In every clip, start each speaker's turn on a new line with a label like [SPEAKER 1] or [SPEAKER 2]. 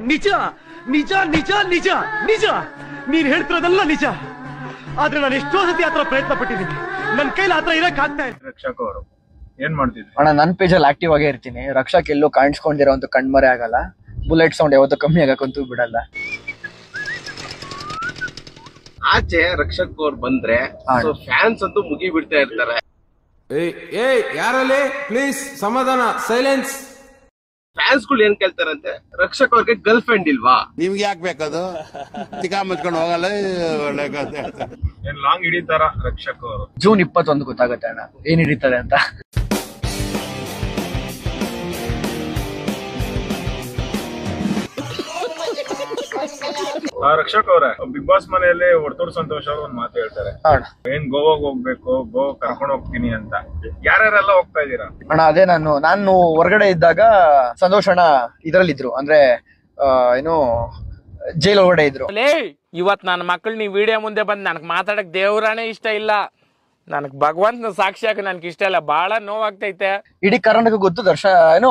[SPEAKER 1] ನಿಜ ನಿಜ ನಿಜ ನಿಜ ನಿಜ ನೀನ್ ಹೇಳ್ತಿರೋದೆಲ್ಲ ನಿಜ. ಆದ್ರೆ ನಾನು ಎಷ್ಟೋ ಸತಿ ಆತರ ಪ್ರಯತ್ನ ಪಟ್ಟಿದ್ದೀನಿ, ನನ್ ಕೈಲಿ ಆತರ ಇರಕ್ ಆಗ್ತಾ ಇಲ್ಲ.
[SPEAKER 2] ರಕ್ಷಕ್ ಅವರು ಏನ್ ಮಾಡ್ತಿದ್ರು
[SPEAKER 3] ಅಣ್ಣ? ನನ್ ಪೇಜಲ್ಲಿ ಆಕ್ಟಿವ್ ಆಗೇ ಇರ್ತೀನಿ. ರಕ್ಷಕ್ ಎಲ್ಲೂ ಕಾಣಿಸ್ಕೊಂಡಿರೋ ಅಂತ ಕಣ್ಮರೆ ಆಗಲ್ಲ. ಬುಲೆಟ್ ಸೌಂಡ್ ಯಾವತ್ತೂ ಕಮ್ಮಿ ಆಗಕ್ಕಂತೂ ಬಿಡಲ್ಲ.
[SPEAKER 4] ಆಚೆ ರಕ್ಷಕ್ ಅವ್ರು ಬಂದ್ರೆ ಫ್ಯಾನ್ಸ್ ಅಂತೂ ಮುಗಿ ಬಿಡ್ತಾ ಇರ್ತಾರೆ.
[SPEAKER 5] ಯಾರಲ್ಲಿ ಪ್ಲೀಸ್ ಸಮಾಧಾನ, ಸೈಲೆನ್ಸ್.
[SPEAKER 4] ಫ್ಯಾನ್ಸ್ ಗಳು ಏನ್ ಕೇಳ್ತಾರಂತೆ, ರಕ್ಷಕ್ ಅವ್ರಿಗೆ ಗರ್ಲ್ ಫ್ರೆಂಡ್ ಇಲ್ವಾ?
[SPEAKER 6] ನಿಮ್ಗೆ ಯಾಕೆ ಬೇಕದು? ತಿಕಾ ಮುಚ್ಕೊಂಡು ಹೋಗಲ್ಲ.
[SPEAKER 2] ಏನ್ ಲಾಂಗ್ ಹಿಡಿತಾರ ರಕ್ಷಕ್ ಅವರು?
[SPEAKER 3] ಜೂನ್ 21 ಗೊತ್ತಾಗುತ್ತೆ ಅಣ್ಣ ಏನ್ ಹಿಡಿತದೆ ಅಂತ.
[SPEAKER 2] ರಕ್ಷಕ್ ಅವ್ರೆ, ಬಿಗ್ ಬಾಸ್ ಮನೆಯಲ್ಲಿ ಒಡ್ತೋಡ್ ಸಂತೋಷ್ ಅವರು ಒಂದ್ ಮಾತು ಹೇಳ್ತಾರೆ, ಏನ್ ಗೋವಾಗ್ ಹೋಗ್ಬೇಕು, ಗೋವಾ ಕರ್ಕೊಂಡು ಹೋಗ್ತೀನಿ ಅಂತ. ಯಾರ್ಯಾರೆಲ್ಲ ಹೋಗ್ತಾ ಇದೀರಾ?
[SPEAKER 3] ಅಣ್ಣ ಅದೇ ನಾನು ಹೊರಗಡೆ ಇದ್ದಾಗ ಸಂತೋಷ್ ಅಣ್ಣ ಇದ್ರಲ್ಲಿದ್ರು, ಅಂದ್ರೆ ಏನು ಜೈಲ್ ಒಳಗಡೆ ಇದ್ರು.
[SPEAKER 7] ಇವತ್ ನನ್ನ ಮಕ್ಕಳು ನೀವ್ ವಿಡಿಯೋ ಮುಂದೆ ಬಂದ್ ನನಗ್ ಮಾತಾಡಕ್ ದೇವ್ರಾನೇ ಇಷ್ಟ ಇಲ್ಲ. ನನಗ್ ಭಗವಂತನ ಸಾಕ್ಷಿಯಾಗ ನನ್ಗೆ ಇಷ್ಟ ಇಲ್ಲ, ಬಹಳ ನೋವಾಗ್ತೈತೆ.
[SPEAKER 3] ಇಡೀ ಕರ್ನಾಟಕ ಗೊತ್ತು ಏನೋ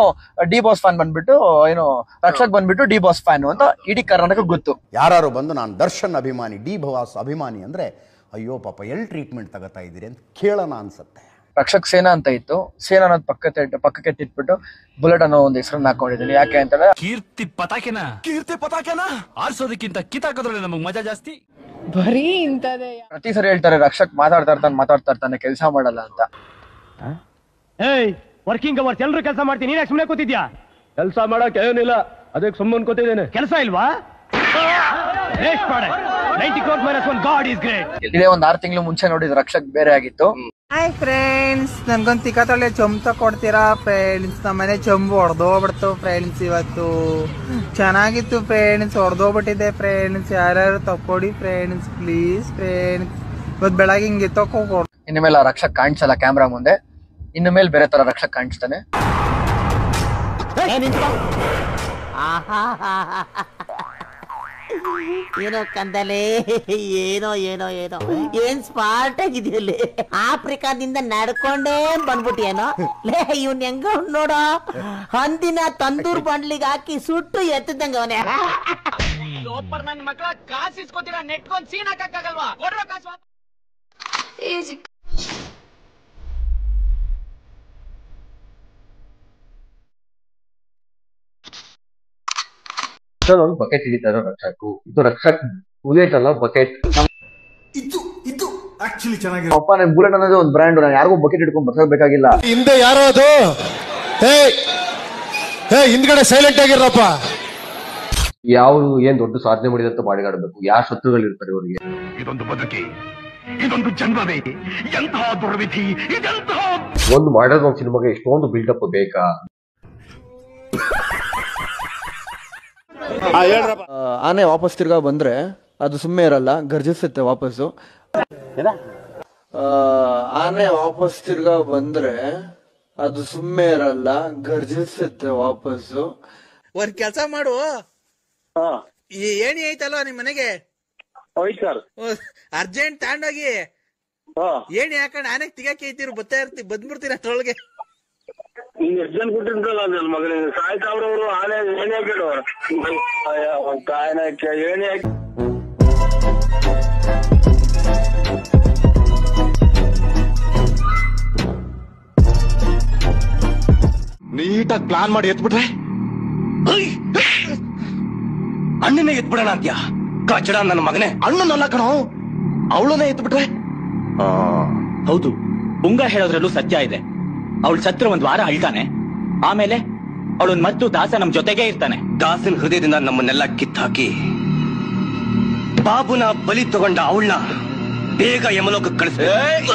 [SPEAKER 3] ಡಿ ಬಾಸ್ ಫ್ಯಾನ್ ಬಂದ್ಬಿಟ್ಟು ಏನೋ ರಕ್ಷಕ್ ಬಂದ್ಬಿಟ್ಟು ಡಿ ಬಾಸ್ ಫ್ಯಾನ್ ಅಂತ ಇಡೀ ಕರ್ನಾಟಕ ಗೊತ್ತು.
[SPEAKER 6] ಯಾರು ಬಂದು ನಾನು ದರ್ಶನ್ ಅಭಿಮಾನಿ, ಡಿ ಬಾಸ್ ಅಭಿಮಾನಿ ಅಂದ್ರೆ ಅಯ್ಯೋ ಪಾಪ ಎಲ್ ಟ್ರೀಟ್ಮೆಂಟ್ ತಗೋತಾ ಇದ್ದೀರಿ ಅಂತ ಕೇಳೋಣ ಅನ್ಸುತ್ತೆ.
[SPEAKER 3] ರಕ್ಷಕ್ ಸೇನಾ ಅಂತ ಇತ್ತು, ಸೇನಾ ಅನ್ನೋದು ಪಕ್ಕಕ್ಕೆ ತಿಟ್ಬಿಟ್ಟು ಬುಲೆಟ್ ಅನ್ನೋ ಒಂದು ಹೆಸರನ್ನ ಹಾಕೊಂಡಿದ್ದೀನಿ. ಯಾಕೆ ಅಂತಂದ್ರೆ
[SPEAKER 1] ಕೀರ್ತಿ ಪತಾಕೆನ ಆರಿಸೋದಕ್ಕಿಂತ ಕಿತ್ತಾಕೋದ್ರಲ್ಲಿ ನಮಗ್ ಮಜಾ ಜಾಸ್ತಿ.
[SPEAKER 8] ಬರೀ ಇಂತದೇ
[SPEAKER 3] ಪ್ರತಿ ಸರಿ ಹೇಳ್ತಾರೆ ರಕ್ಷಕ್ ಮಾತಾಡ್ತಾ ಇರ್ತಾನೆ ಕೆಲಸ ಮಾಡಲ್ಲ ಅಂತ.
[SPEAKER 1] ವರ್ಕಿಂಗ್ ಅವರ್ಸ್ ಎಲ್ರು ಕೆಲಸ ಮಾಡ್ತೀನಿ, ನೀನ್ ಸುಮ್ಮನೆ ಕೂತಿದ್ಯಾ? ಕೆಲಸ ಮಾಡಕ್ ಏನಿಲ್ಲ, ಅದಕ್ಕೆ ಸುಮ್ಮನೆ ಕೂತಿದ್ದೇನೆ. ಕೆಲಸ ಇಲ್ವಾ?
[SPEAKER 3] ಇದೇ ಒಂದ್ 6 ತಿಂಗಳು ಮುಂಚೆ ನೋಡಿದ್ ರಕ್ಷಕ್ ಬೇರೆ ಆಗಿತ್ತು.
[SPEAKER 9] ಹಾಯ್ ಫ್ರೆಂಡ್ಸ್, ನನ್ಗೊಂದ್ ತಿಕ್ಕತ್ತೊಳ್ಳೆ ಚೊಂಬ ಕೊಡ್ತೀರಾ ಫ್ರೆಂಡ್ಸ್? ನಮ್ಮನೆ ಚೊಂಬು ಹೊಡೆದೋಗ್ಬಿಡ್ತು ಫ್ರೆಂಡ್ಸ್. ಇವತ್ತು ಚೆನ್ನಾಗಿತ್ತು ಫ್ರೆಂಡ್ಸ್, ಹೊಡೆದೋಗ್ಬಿಟ್ಟಿದೆ ಫ್ರೆಂಡ್ಸ್. ಯಾರ್ಯಾರು ತಕ್ಕೊಡಿ ಫ್ರೆಂಡ್ಸ್ ಪ್ಲೀಸ್ ಫ್ರೆಂಡ್ಸ್. ಇವತ್ತು ಬೆಳಗ್ಗೆ ಹಿಂಗೆ ತಕೋ.
[SPEAKER 3] ಇನ್ನು ಮೇಲೆ ರಕ್ಷಕ್ ಕಾಣಿಸಲ್ಲ ಕ್ಯಾಮ್ರಾ ಮುಂದೆ, ಇನ್ನು ಮೇಲೆ ಬೇರೆ ತರ ರಕ್ಷಕ್ ಕಾಣಿಸ್ತಾನೆ.
[SPEAKER 10] ಏನೋ ಕಂದಲೆ, ಏನೋ ಏನೋ ಏನೋ ಏನ್ ಸ್ಮಾರ್ಟ್ ಆಗಿದೆಯಲ್ಲಿ. ಆಫ್ರಿಕಾದಿಂದ ನಡ್ಕೊಂಡೇ ಬಂದ್ಬಿಟ್ಟಿಯೇನೋ ಲೇ. ಇವ್ನ ಹೆಂಗ ನೋಡೋ, ಹಂದಿನ ತಂದೂರ್ ಬಂಡ್ಲಿಗೆ ಹಾಕಿ ಸುಟ್ಟು ಎತ್ತದಂಗ ಅವನೇ.
[SPEAKER 7] ನನ್ ಮಕ್ಕಳ ಕಾಸು ಇಸ್ಕೊತೀರಾ, ನೆಟ್ಕೊಂಡ್ ಸೀನ್ ಹಾಕಕ್ಕಾಗಲ್ವಾ? ಕೊಡ್ರೋ ಕಾಸು.
[SPEAKER 11] ಒಂದು ಬಕೆಟ್ ಹಿಡಿತಾರೆ ರಕ್ಷಕ್. ಇದು ರಕ್ಷಕ್ ಬುಲೆಟ್ ಅಲ್ಲ, ಬಕೆಟ್.
[SPEAKER 6] ಇದು ಆಕ್ಚುಲಿ ಚೆನ್ನಾಗಿದೆ.
[SPEAKER 3] ಅಪ್ಪ ನನ್ ಬುಲೆಟ್ ಅನ್ನೋದು ಒಂದು ಬ್ರ್ಯಾಂಡ್, ನಾನು ಯಾರಿಗೂ ಬಕೆಟ್ ಹಿಡ್ಕೊಂಡ್ ಬರ್ಸಬೇಕಾಗಿಲ್ಲ.
[SPEAKER 6] ಹಿಂದೆ ಯಾರೋ ಅದು ಹಿಂದ್ಗಡೆ ಸೈಲೆಂಟ್ ಆಗಿರಪ್ಪ.
[SPEAKER 11] ಯಾವ್ದು ಏನ್ ದೊಡ್ಡ ಸಾಧನೆ ಮಾಡಿದೆ ಅಂತ ಬಾಡಿಗಾಡಬೇಕು, ಯಾರ ಶತ್ರುಗಳು ಇರ್ತಾರೆ ಇವರಿಗೆ.
[SPEAKER 1] ಇದೊಂದು ಬದುಕಿ, ಇದೊಂದು ಜನ್ಮವೇ, ಎಂತಹ ದುರ್ವಿಧಿ ಇದೆಂತಹ.
[SPEAKER 11] ಒಂದು ಮಾಡಿದ ಒಂದು ಸಿನಿಮಾಗೆ ಇಷ್ಟೊಂದು ಬಿಲ್ಡಪ್ ಬೇಕಾ?
[SPEAKER 3] ಆನೆ ವಾಪಸ್ ತಿರ್ಗಾ ಬಂದ್ರೆ ಅದು ಸುಮ್ಮನೆ ಇರಲ್ಲ, ಗರ್ಜಿಸುತ್ತೆ ವಾಪಸ್ಸು. ಆನೆ ವಾಪಸ್ ತಿರ್ಗಾ ಬಂದ್ರೆ ಅದು ಸುಮ್ಮನೆ ಇರಲ್ಲ, ಗರ್ಜಿಸುತ್ತೆ ವಾಪಸ್ಸು.
[SPEAKER 9] ಒಂದ್ ಕೆಲ್ಸ ಮಾಡು, ಏಣಿ ಐತಲ್ವಾ ನಿಮ್ ಮನೆಗೆ, ಅರ್ಜೆಂಟ್ ತಗೊಂಡೋಗಿ ಏಣಿ ಹಾಕೊಂಡ್ ಆನೆಗ್ ತಿಗಾಕಿ ಐತಿರು, ಬಂದ್ಬಿಡ್ತೀನಿ ಅಷ್ಟ್ರೊಳಗೆ.
[SPEAKER 12] ಎಕ್ಸಾಮ್ ಕೊಟ್ಟಿರ್ತಾರ ನನ್ನ ಮಗನಿಗೆ ಸಾಯ್ತಾವ್ರವ್ರು. ಆನೆ ಏಣಿ ಹಾಕಿಡು, ಏಣಿ ಹಾಕಿ
[SPEAKER 1] ನೀಟಾಗಿ ಪ್ಲಾನ್ ಮಾಡಿ ಎತ್ಬಿಟ್ರೆ ಅಣ್ಣನೇ ಎತ್ಬಿಡೋಣ ಅಂತ್ಯಾ? ಕಚಡ ನನ್ನ ಮಗನೇ, ಅಣ್ಣನಲ್ಲ ಕಣೋ, ಅವಳನ್ನೇ ಎತ್ಬಿಟ್ರೆ.
[SPEAKER 13] ಹೌದು, ಪುಂಗ ಹೇಳೋದ್ರಲ್ಲೂ ಸತ್ಯ ಇದೆ. ಅವಳು ಸತ್ರ 1 ವಾರ ಅಳ್ತಾನೆ, ಆಮೇಲೆ ಅವಳನ್ ಮತ್ತು ದಾಸ ನಮ್ ಜೊತೆಗೆ ಇರ್ತಾನೆ.
[SPEAKER 1] ದಾಸನ ಹೃದಯದಿಂದ ನಮ್ಮನ್ನೆಲ್ಲ ಕಿತ್ತಾಕಿ ಬಾಬುನ ಬಲಿ ತಗೊಂಡ ಅವಳನ್ನ ಬೇಗ ಯಮಲೋಕಕ್ಕೆ ಕಳಿಸ್ಬೇಕು.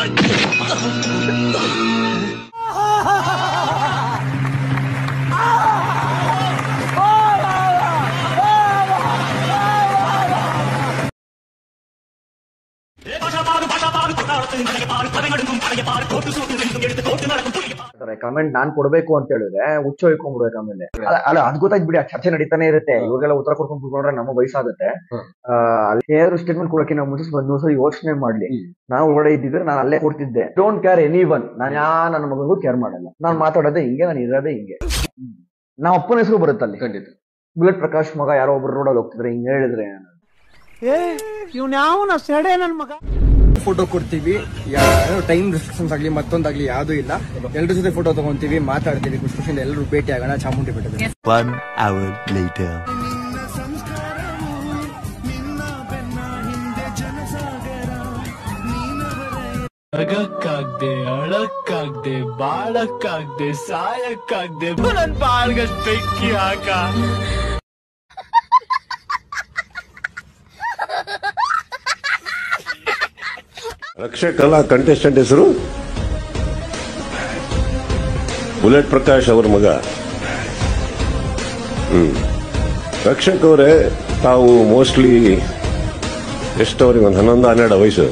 [SPEAKER 3] ಕಮೆಂಟ್ ನಾನ್ ಕೊಡ್ಬೇಕು ಅಂತ ಹೇಳಿದ್ರೆ ಹುಚ್ಚ ಹೊಯ್ಕೊಂಡ್ಬಿಡ್ಬೇಕು. ಆಮೇಲೆ ಅಲ್ಲ ಅದ್ ಗೊತ್ತಾಯ್ತು ಬಿಡಿ, ಆ ಚರ್ಚೆ ನಡೀತಾನೆ ಇರುತ್ತೆ. ಇವಾಗೆಲ್ಲ ಉತ್ತರ ಕೊಡ್ಕೊಂಡು ಕೂತ್ಕೊಂಡ್ರೆ ನಮ್ಮ ವಯಸ್ಸಾಗುತ್ತೆ. ಅಲ್ಲಿ ಏನಾದ್ರು ಸ್ಟೇಟ್ಮೆಂಟ್ ಕೊಡಕ್ಕೆ ನಾವು ಮುಂಚೆ ಒಂದು ಸಲ ಯೋಚನೆ ಮಾಡ್ಲಿ. ನಾವು ಒಳಗಡೆ ಇದ್ದಿದ್ರೆ ನಾನು ಅಲ್ಲೇ ಕೊಡ್ತಿದ್ದೆ. ಡೋಂಟ್ ಕೇರ್ ಎನಿ ಒನ್, ನಾನು ನನ್ನ ಮಗನಿಗೂ ಕೇರ್ ಮಾಡಲ್ಲ. ನಾನು ಮಾತಾಡೋದೇ ಹಿಂಗೆ, ನಾನು ಇರೋದೇ ಹಿಂಗೆ. ನಮ್ಮ ಅಪ್ಪನ ಹೆಸರು ಬರುತ್ತಲ್ಲಿ ಖಂಡಿತ. ಬುಲೆಟ್ ಪ್ರಕಾಶ್ ಮಗ ಯಾರೋ ಒಬ್ರು ರೋಡಲ್ಲಿ ಹೋಗ್ತಿದ್ರೆ ಹಿಂಗ್ ಹೇಳಿದ್ರೆ
[SPEAKER 9] ಇವ್ನ್ಯಾವನ ಸೆಡೆ ನನ್ ಮಗ.
[SPEAKER 14] ಫೋಟೋ ಕೊಡ್ತೀವಿ, ಟೈಮ್ ರೆಸ್ಟ್ರಿಕ್ಷನ್ಸ್ ಆಗ್ಲಿ ಮತ್ತೊಂದಾಗ್ಲಿ ಯಾವ್ದು ಇಲ್ಲ. ಎಲ್ಲರ ಜೊತೆ ಫೋಟೋ ತಗೊಂತೀವಿ, ಮಾತಾಡ್ತೀವಿ, ಖುಷಿ ಖುಷಿಯಿಂದ ಎಲ್ಲರೂ ಭೇಟಿ ಆಗೋಣ ಚಾಮುಂಡಿ ಬೆಟ್ಟದಲ್ಲಿ.
[SPEAKER 15] 1 hour later.
[SPEAKER 16] ಅಗಕ್ಕಾಗ್ದೆ ಅಳಕ್ಕಾಗ್ದೆ ಬಾಳಕ್ಕಾಗ್ದೆ ಸಾಯಕ್ಕಾಗ್ದೆ ನನ್ ಬಾಳ್ಗಷ್ಟ್ ಬೆಂಕಿ ಹಾಕ.
[SPEAKER 17] ರಕ್ಷಕಲ ಕಂಟೆಸ್ಟೆಂಟ್ ಹೆಸರು ಬುಲೆಟ್ ಪ್ರಕಾಶ್ ಅವ್ರ ಮಗ. ರಕ್ಷಕ್ ಅವರೇ, ತಾವು ಮೋಸ್ಟ್ಲಿ ಎಷ್ಟವ್ರಿಗೆ ಒಂದು 11-12 ವಯಸ್ಸು,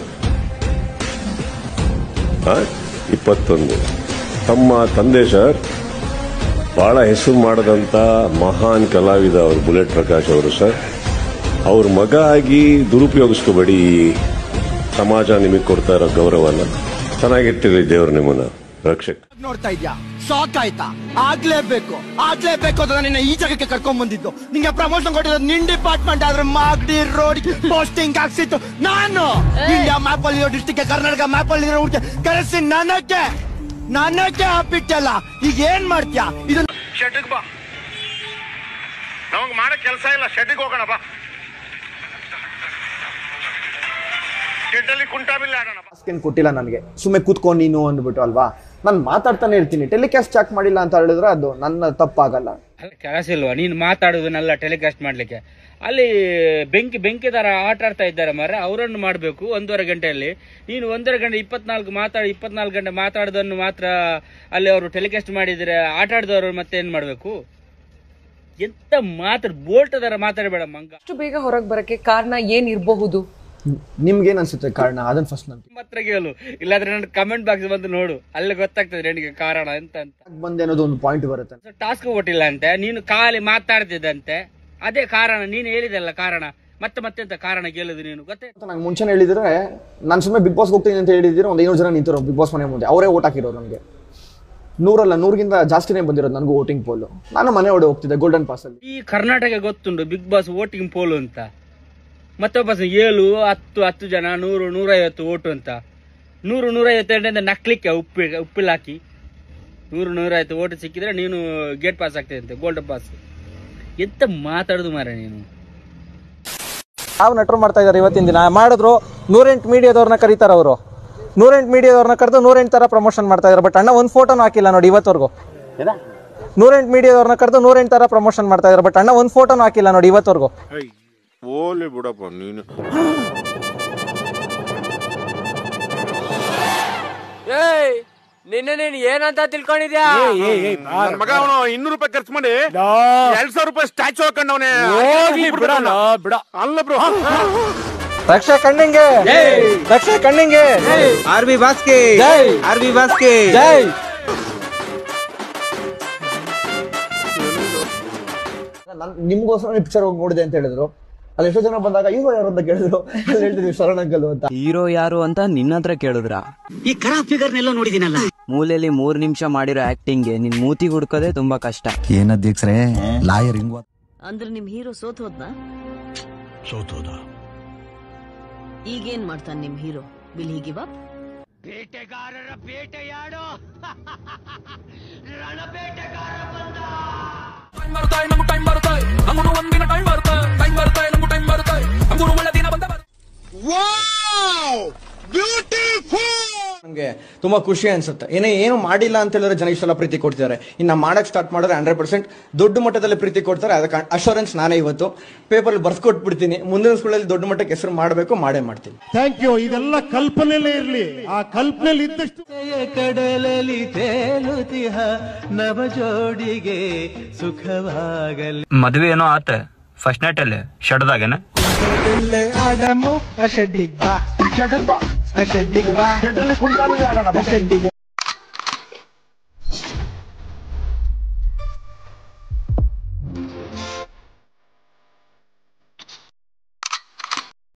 [SPEAKER 17] 21. ತಮ್ಮ ತಂದೆ ಸರ್ ಬಹಳ ಹೆಸರು ಮಾಡದಂತ ಮಹಾನ್ ಕಲಾವಿದ ಅವರು ಬುಲೆಟ್ ಪ್ರಕಾಶ್ ಅವರು ಸರ್. ಅವ್ರ ಮಗ ಆಗಿ ದುರುಪಯೋಗಿಸ್ಕೋಬೇಡಿ, ಸಮಾಜ ನಿಮಗೆ ಕೊಡ್ತಾ ಇರೋ ಗೌರವನ. ಚೆನ್ನಾಗಿಟ್ಟಿರಿ ದೇವ್ರು ನಿಮ್ಮನ್ನ. ರಕ್ಷಕ್
[SPEAKER 1] ನೋಡ್ತಾ ಇದ್ಯಾ? ಶಾಕ್ ಆಯ್ತಾ? ಆಗ್ಲೇಬೇಕು ಅಂತ ನಿನ್ನ ಈ ಜಾಗಕ್ಕೆ ಕರ್ಕೊಂಡ್ ಬಂದಿದ್ದು. ನಿಂಗೆ ಪ್ರಮೋಷನ್ ಕೊಟ್ಟಿರೋದು ನಿನ್ ಡಿಪಾರ್ಟ್ಮೆಂಟ್ ಆದ್ರೆ ಮಾಗಡಿ ರೋಡ್ ಪೋಸ್ಟಿಂಗ್ ಹಾಕ್ಸಿತ್ತು ನಾನು. ಇಂಡಿಯಾ ಮ್ಯಾಪ್ ಅಲ್ಲಿ ಡಿಸ್ಟಿಕ್, ಕರ್ನಾಟಕ ಮ್ಯಾಪ್ ಅಲ್ಲಿ ಕರೆಸಿ ನನಗೆ ಹಾಕ್ಬಿಟ್ಟಲ್ಲ. ಈಗ ಏನ್ ಮಾಡ್ತೀಯಾ? ಇದು
[SPEAKER 2] ಶೆಡ್ಗೆ ಬಾ, ನಮಗ್ ಮಾಡಕ್ ಕೆಲಸ ಇಲ್ಲ, ಶೆಡ್ಗೆ ಹೋಗೋಣ ಬಾ.
[SPEAKER 3] ಕೊಟ್ಟಿಲ್ಲ ನನಗೆ, ಸುಮ್ಮನೆ ಕೂತ್ಕೊಂಡು ನೀನು ಅಂದ್ಬಿಟ್ಟು ಅಲ್ವಾ. ನಾನು ಮಾತಾಡ್ತಾನೆ ಇರ್ತೀನಿ, ಟೆಲಿಕಾಸ್ಟ್ ಚಾಕ್ ಮಾಡಿಲ್ಲ ಅಂತ ಹೇಳಿದ್ರೆ ಅದು ನನ್ನ ತಪ್ಪಾಗಲ್ಲ.
[SPEAKER 18] ಕೆಲಸ ಇಲ್ವಾ ನೀನು ಮಾತಾಡೋದನ್ನೆಲ್ಲ ಟೆಲಿಕಾಸ್ಟ್ ಮಾಡ್ಲಿಕ್ಕೆ? ಅಲ್ಲಿ ಬೆಂಕಿ ತರ ಆಟ ಆಡ್ತಾ ಇದ್ದಾರೆ ಮಾರ, ಅವರನ್ನು ಮಾಡಬೇಕು 1.5 ಗಂಟೆಯಲ್ಲಿ. ನೀನು 1.5 ಗಂಟೆ 24 ಗಂಟೆ ಮಾತಾಡೋದನ್ನು ಮಾತ್ರ ಅಲ್ಲಿ ಅವರು ಟೆಲಿಕಾಸ್ಟ್ ಮಾಡಿದ್ರೆ ಆಟ ಆಡಿದವರು ಮತ್ತೆ ಏನ್ ಮಾಡ್ಬೇಕು? ಎಂತ ಬೋಲ್ಟ್ ತರ ಮಾತಾಡಬೇಡ ಮಂಗ.
[SPEAKER 8] ಅಷ್ಟು ಬೇಗ ಹೊರಗೆ ಬರಕ್ಕೆ ಕಾರಣ ಏನಿರಬಹುದು?
[SPEAKER 3] ನಿಮ್ಗೇನ್ ಅನ್ಸುತ್ತೆ ಕಾರಣ? ಅದನ್ನ ಫಸ್ಟ್
[SPEAKER 18] ಮಾತ್ರ ಕೇಳು, ಇಲ್ಲಾಂದ್ರೆ ನನ್ನ ಕಮೆಂಟ್ ಬಾಕ್ಸ್ ಬಂದು ನೋಡು, ಅಲ್ಲಿ ಗೊತ್ತಾಗ್ತದೆ ನನಗೆ ಕಾರಣ ಎಂತ
[SPEAKER 3] ಬಂದೆ ಅನ್ನೋದು ಒಂದು ಪಾಯಿಂಟ್ ಬರುತ್ತೆ.
[SPEAKER 18] ಟಾಸ್ಕ್ ಕೊಟ್ಟಿಲ್ಲ ಅಂತೆ, ನೀನು ಖಾಲಿ ಮಾತಾಡ್ತಿದ್ದಂತೆ, ಅದೇ ಕಾರಣ. ನೀನು ಹೇಳಿದಲ್ಲ ಕಾರಣ, ಮತ್ತೆ ಕಾರಣ ಕೇಳುದು ನೀನು ಗೊತ್ತೇ.
[SPEAKER 3] ನಂಗೆ ಮುಂಚೆನೆ ಹೇಳಿದ್ರೆ ನಾನು ಸುಮ್ಮನೆ ಬಿಗ್ ಬಾಸ್ ಹೋಗ್ತೀನಿ ಅಂತ ಹೇಳಿದ್ರೆ ಒಂದು 500 ಜನ ನಿಂತಿರೋ ಬಿಗ್ ಬಾಸ್ ಮನೆ ಮುಂದೆ, ಅವರೇ ಓಟ್ ಹಾಕಿರೋರು. ನನಗೆ 100ಗಿಂತ ಜಾಸ್ತಿನೇ ಬಂದಿರೋದು ನನಗೂ ವೋಟಿಂಗ್ ಪೋಲ್. ನಾನು ಮನೆ ಒಡೆ ಹೋಗ್ತಿದ್ದೆ ಗೋಲ್ಡನ್ ಪಾಸ್ ಅಲ್ಲಿ.
[SPEAKER 18] ಈ ಕರ್ನಾಟಕ ಗೊತ್ತುಂಟು ಬಿಗ್ ಬಾಸ್ ವೋಟಿಂಗ್ ಪೋಲ್ ಅಂತ. ಮತ್ತೊಬ್ಬ 7, 10 ಜನ 100, 150 ಓಟು ಅಂತ. 100, 150 ನಕ್ಲಿಕ್ಕೆ ಉಪ್ಪಿಲ್ ಹಾಕಿ 100, 150 ಓಟು ಸಿಕ್ಕಿದ್ರೆ ನೀನು ಗೇಟ್ ಪಾಸ್ ಆಗ್ತದೆ ಅಂತೆ, ಗೋಲ್ಡನ್ ಪಾಸ್. ಎಂತ ಮಾತಾಡುದು ಮಾರ ನೀನು?
[SPEAKER 9] ಯಾವ ನಟರು ಮಾಡ್ತಾ ಇದಾರೆ ಇವತ್ತಿನ ದಿನ? ಮಾಡಿದ್ರು 108 ಮೀಡಿಯಾದವ್ರನ್ನ ಕರೀತಾರ ಅವರು. 108 ಮೀಡಿಯಾದವ್ರನ್ನ ಕರೆದು 108 ತರ ಪ್ರಮೋಷನ್ ಮಾಡ್ತಾ ಇದಾರೆ. ಬಟ್ ಅಣ್ಣ ಒಂದು ಫೋಟೋನು ಹಾಕಿಲ್ಲ ನೋಡಿ ಇವತ್ತವರೆಗೂ. 108 ಮೀಡಿಯಾದವ್ರನ್ನ ಕರೆದು 108 ತರ ಪ್ರಮೋಷನ್ ಮಾಡ್ತಾ ಇದಾರೆ. ಬಟ್ ಅಣ್ಣ ಒಂದು ಫೋಟೋನು ಹಾಕಿಲ್ಲ ನೋಡಿ ಇವತ್ತವರೆಗೂ.
[SPEAKER 17] ಓಲಿ ಬಿಡಪ್ಪ ನೀನು.
[SPEAKER 7] ನಿನ್ನೆ ನೀನ್ ಏನಂತ ತಿಳ್ಕೊಂಡಿದ್ಯಾ?
[SPEAKER 2] ಮಗ ಅವನು 200 ರೂಪಾಯಿ ಖರ್ಚು ಮಾಡಿ 2000 ರೂಪಾಯಿ ಸ್ಟ್ಯಾಚು ಹಾಕೊಂಡವನೇ. ಬಿಡ ಅಲ್ಲ ಬ್ರೋ.
[SPEAKER 9] ರಕ್ಷಾ ಕಣ್ಣಿಂಗೆ, ರಕ್ಷಾ ಕಣ್ಣಿಂಗೆ. ಆರ್ಬಿ ಬಾಸ್ಕೆ, ಆರ್ಬಿ ಬಾಸ್ಕೆ.
[SPEAKER 3] ನಿಮ್ಗೋಸ್ಕರ ಪಿಕ್ಚರ್ ಹೋಗಿ ನೋಡಿದೆ ಅಂತ ಹೇಳಿದ್ರು. ಅಲ್ಲಿ ಎಷ್ಟೋ ಜನ ಬಂದಾಗ ಹೀರೋ ಯಾರು ಅಂತ ಕೇಳಿದ್ರು. ಅಲ್ಲಿ ಹೇಳ್ತಿದ್ವಿ ಶರಣ್ ಅಂಕಲ್ ಅಂತ.
[SPEAKER 19] ಹೀರೋ ಯಾರು ಅಂತ ನಿನ್ನ ಹತ್ರ ಕೇಳಿದ್ರ?
[SPEAKER 10] ಈ ಕರಾ ಫಿಗರ್ನೆಲ್ಲ ನೋಡಿದಿನಲ್ಲ.
[SPEAKER 19] ಮೂಲೆಯಲ್ಲಿ 3 ನಿಮಿಷ ಮಾಡಿರೋ ಆಕ್ಟಿಂಗ್ಗೆ ನಿನ್ ಮೂತಿ ಹುಡ್ಕೋದೇ ತುಂಬಾ ಕಷ್ಟ.
[SPEAKER 15] ಏನ್ ಅಧ್ಯಕ್ಷರೇ ಲಾಯರ್ ಹಿಂಗ್
[SPEAKER 10] ಅಂದ್ರೆ ನಿಮ್ ಹೀರೋ ಸೋತೋದ್ನಾ?
[SPEAKER 15] ಸೋತೋದ.
[SPEAKER 10] ಈಗೇನ್ ಮಾಡ್ತಾನೆ ನಿಮ್ hero? Will he give up?
[SPEAKER 16] ಬೇಟೆಗಾರರ ಬೇಟೆಯಾಡೋ ರಣಬೇಟೆಗಾರ ಬಂದ. ಟೈಮ್ ಬರುತ್ತೆ ನಮಗೂ ಒಂದಿನ ಟೈಮ್ ಬರುತ್ತೆ ನಮಗೂ ಒಳ್ಳೆ ದಿನ ಬಂದ. Wow beautiful.
[SPEAKER 14] ನಮ್ಗೆ ತುಂಬಾ ಖುಷಿ ಅನ್ಸುತ್ತೆ. ಏನು ಮಾಡಿಲ್ಲ ಅಂತ ಹೇಳಿದ್ರೆ ಜನ ಇಷ್ಟೆಲ್ಲ ಪ್ರೀತಿ ಕೊಡ್ತಿದ್ದಾರೆ. ಇನ್ನ ಮಾಡಕ್ ಸ್ಟಾರ್ಟ್ ಮಾಡಿದ್ರೆ 100% ದೊಡ್ಡ ಮಟ್ಟದಲ್ಲಿ ಪ್ರೀತಿ ಕೊಡ್ತಾರೆ. ಅದಕ್ಕೆ ಅಶ್ಯೂರೆನ್ಸ್ ನಾನೇ ಇವತ್ತು ಪೇಪರ್ ಬರ್ಸ್ಕೊಟ್ಬಿಡ್ತೀನಿ. ಮುಂದಿನ ಸ್ಕೂಲಲ್ಲಿ ದೊಡ್ಡ ಮಟ್ಟಕ್ಕೆ ಹೆಸರು ಮಾಡಬೇಕು, ಮಾಡೇ ಮಾಡ್ತೀನಿ.
[SPEAKER 1] Thank you. ಇದೆಲ್ಲ ಕಲ್ಪನೆಯಲ್ಲೇ ಇರ್ಲಿ. ಆ ಕಲ್ಪನೆಯಲ್ಲಿ ಇದ್ದಷ್ಟು
[SPEAKER 16] ಕಡಲಲ್ಲಿ ತೇಲುತಿಹ ನವ ಜೋಡಿಗೆ ಸುಖವಾಗಲಿ.
[SPEAKER 13] ಮದುವೆ ಏನೋ ಆತ ಫಸ್ಟ್ ನೈಟ್ ಅಲ್ಲಿ ಶೆಡ್ದಾಗೇನ
[SPEAKER 9] ಆಡಮು ಶೆಡ್ಡಿಗ್ ಬಾ, ಶೆಡ್ಡಿಗ್ ಬಾ, ಶೆಡ್ಡಿಗ್ ಬಾ, ಶೆಡ್ಡಿಗೆ